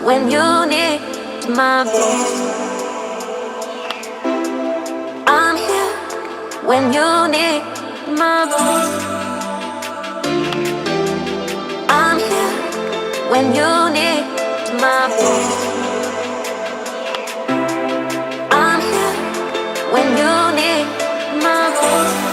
when you need my voice. I'm here when you need my voice. I'm here when you need my voice. I'm here when you need my voice.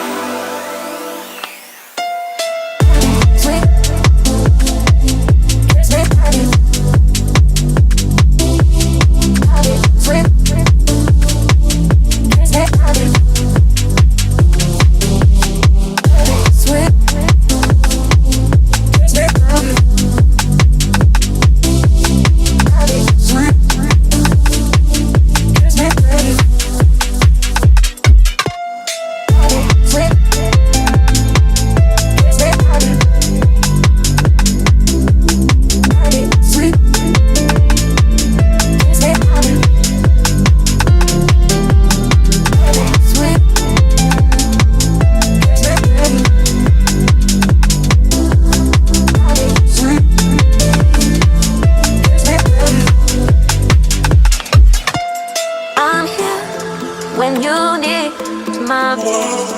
When you need my voice,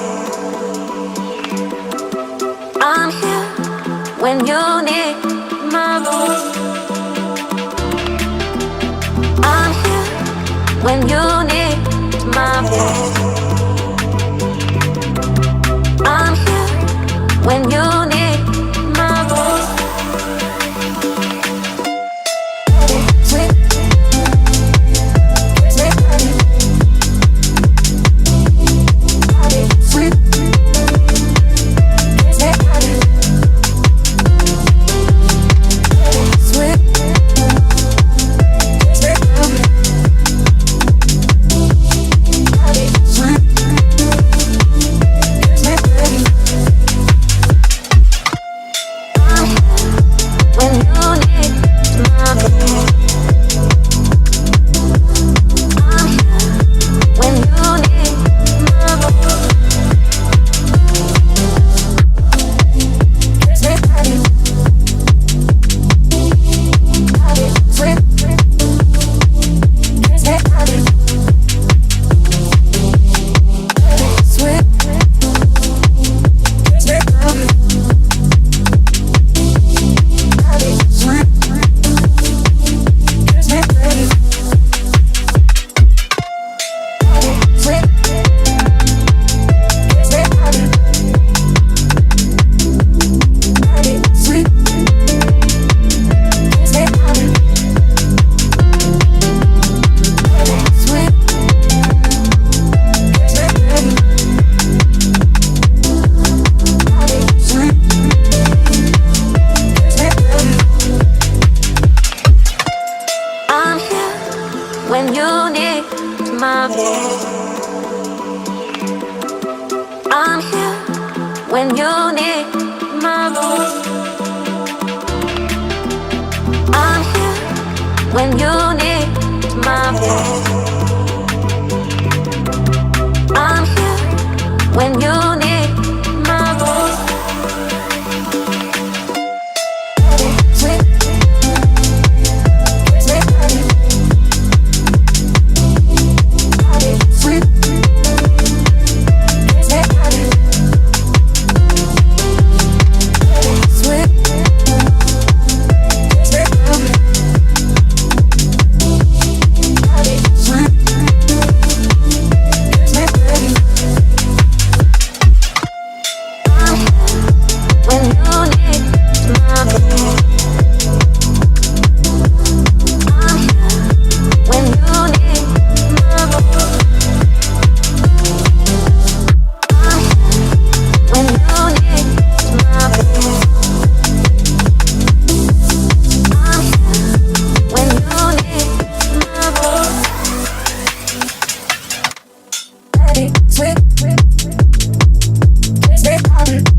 I'm here. When you need my voice, I'm here. When you need my voice, I'm here. When you need my voice. When you need my voice, I'm here. When you need my voice, I'm here. When you need my voice, I'm here. When you need my voice. Sweet, sweet, sweet, sweet,